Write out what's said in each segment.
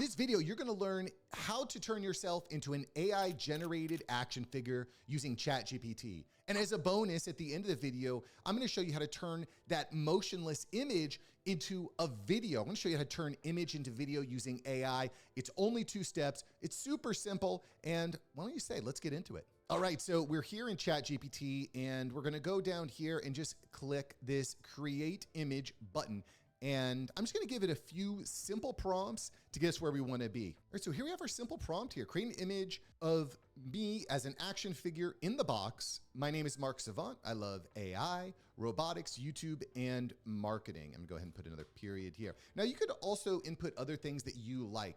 this video, you're gonna learn how to turn yourself into an AI-generated action figure using ChatGPT. And as a bonus, at the end of the video, I'm gonna show you how to turn that motionless image into a video. I'm gonna show you how to turn image into video using AI. It's only 2 steps. It's super simple. And why don't you say, let's get into it. All right, so we're here in ChatGPT and we're gonna go down here and just click this Create Image button. And I'm just gonna give it a few simple prompts to get us where we wanna be. All right, so here we have our simple prompt here. Create an image of me as an action figure in the box. My name is Mark Savant. I love AI, robotics, YouTube, and marketing. I'm gonna go ahead and put another period here. Now you could also input other things that you like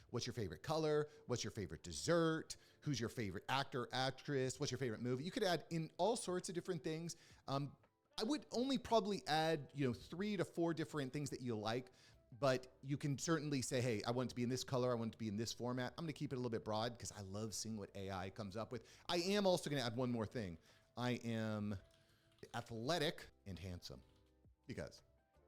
what's your favorite color, what's your favorite dessert, who's your favorite actor, actress, what's your favorite movie. You could add in all sorts of different things. I would only probably add, 3 to 4 different things that you like, but you can certainly say, hey, I want it to be in this color. I want it to be in this format. I'm gonna keep it a little bit broad because I love seeing what AI comes up with. I am also gonna add one more thing. I am athletic and handsome because,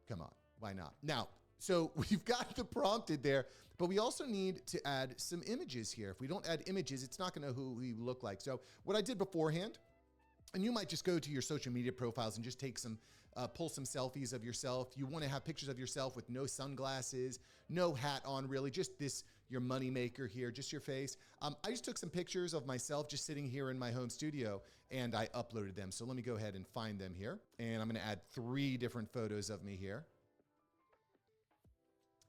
come on, why not? Now, so we've got the prompted there, but we also need to add some images here. If we don't add images, it's not gonna know who we look like. So what I did beforehand, and you might just go to your social media profiles and just take some, pull some selfies of yourself. You wanna have pictures of yourself with no sunglasses, no hat on really, just this, your money maker here, just your face. I just took some pictures of myself just sitting here in my home studio and I uploaded them. So let me go ahead and find them here. And I'm gonna add 3 different photos of me here.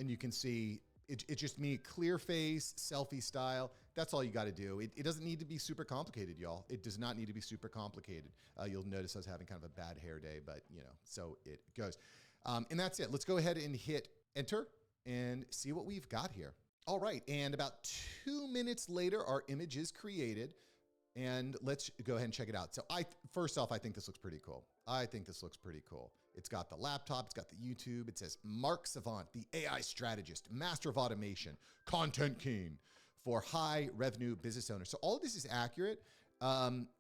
And you can see it's just me, clear face, selfie style. That's all you got to do. It doesn't need to be super complicated, y'all. It does not need to be super complicated. You'll notice I was having kind of a bad hair day, but so it goes. And that's it. Let's go ahead and hit enter and see what we've got here. All right, and about 2 minutes later, our image is created. And let's go ahead and check it out. So first off, I think this looks pretty cool. It's got the laptop, it's got the YouTube. It says Mark Savant, the AI strategist, master of automation, content king for high revenue business owners. So all of this is accurate.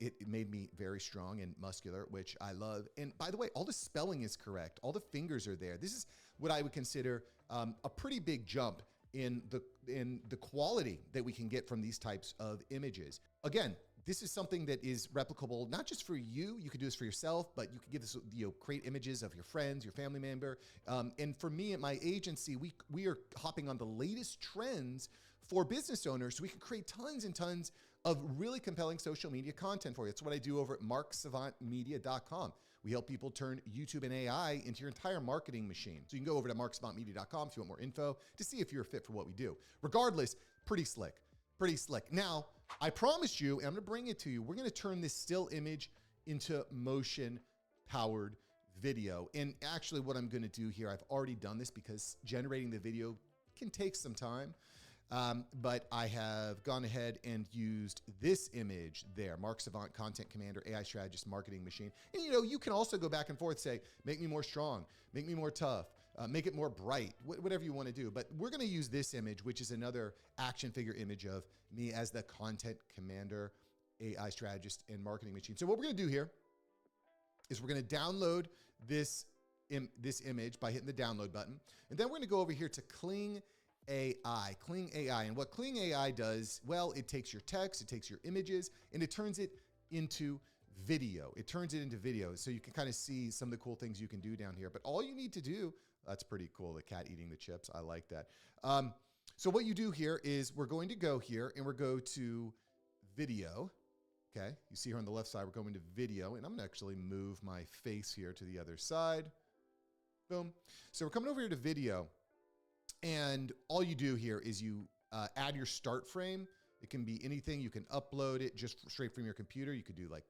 It made me very strong and muscular, which I love. And by the way, all the spelling is correct. All the fingers are there. This is what I would consider a pretty big jump in the quality that we can get from these types of images. Again, this is something that is replicable, not just for you. You could do this for yourself, but you could give this, create images of your friends, your family member. And for me at my agency, we are hopping on the latest trends for business owners. So we can create tons and tons of really compelling social media content for you. That's what I do over at marksavantmedia.com. We help people turn YouTube and AI into your entire marketing machine. So you can go over to marksavantmedia.com if you want more info to see if you're a fit for what we do. Regardless, pretty slick. Now, I promised you, and I'm gonna bring it to you, we're gonna turn this still image into motion powered video. And actually what I'm gonna do here, I've already done this because generating the video can take some time. But I have gone ahead and used this image there, Mark Savant, Content Commander, AI Strategist, Marketing Machine. And you can also go back and forth, say, make me more strong, make me more tough, make it more bright, whatever you want to do. But we're going to use this image, which is another action figure image of me as the Content Commander, AI Strategist, and Marketing Machine. So what we're going to do here is we're going to download this image by hitting the download button. And then we're going to go over here to Kling.ai. And what Kling.ai does, well, it takes your text, it takes your images, and it turns it into video. So you can kind of see some of the cool things you can do down here. But all you need to do, that's pretty cool, the cat eating the chips. I like that. So what you do here is we're going to go here and we're go to video. Okay, you see here on the left side, we're going to video, and I'm gonna actually move my face here to the other side. Boom. So we're coming over here to video. And all you do here is you add your start frame. It can be anything. You can upload it just straight from your computer. You could do like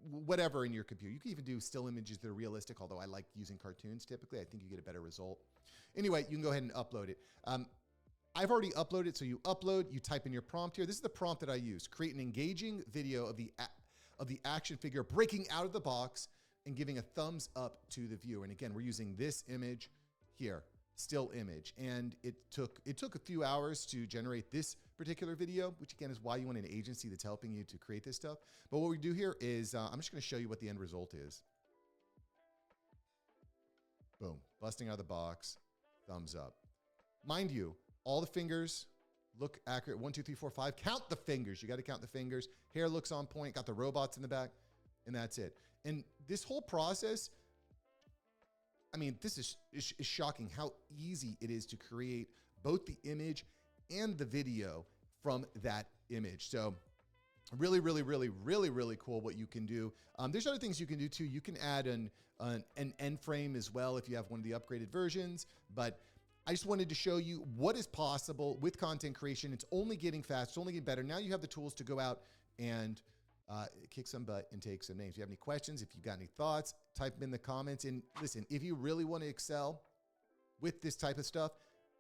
whatever in your computer. You can even do still images that are realistic, although I like using cartoons typically. I think you get a better result. Anyway, you can go ahead and upload it. I've already uploaded, so you upload, you type in your prompt here. This is the prompt that I use. Create an engaging video of the action figure breaking out of the box and giving a thumbs up to the viewer. And again, we're using this image here. Still image. And it took a few hours to generate this particular video, which again is why you want an agency that's helping you to create this stuff. But what we do here is I'm just going to show you what the end result is. Boom, busting out of the box, thumbs up. Mind you, all the fingers look accurate. 1, 2, 3, 4, 5. Count the fingers. You got to count the fingers. Hair looks on point. Got the robots in the back, and that's it. And this whole process, I mean, this is shocking how easy it is to create both the image and the video from that image. So really, really, really, really, really cool what you can do. There's other things you can do too. You can add an end frame as well if you have one of the upgraded versions, but I just wanted to show you what is possible with content creation. It's only getting fast. It's only getting better. Now you have the tools to go out and kick some butt and take some names. If you have any questions, if you've got any thoughts, type them in the comments. And listen, if you really want to excel with this type of stuff,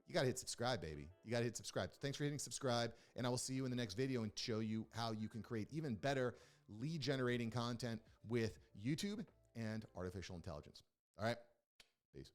you got to hit subscribe, baby. You got to hit subscribe. So thanks for hitting subscribe, and I will see you in the next video and show you how you can create even better lead generating content with YouTube and artificial intelligence. All right, peace.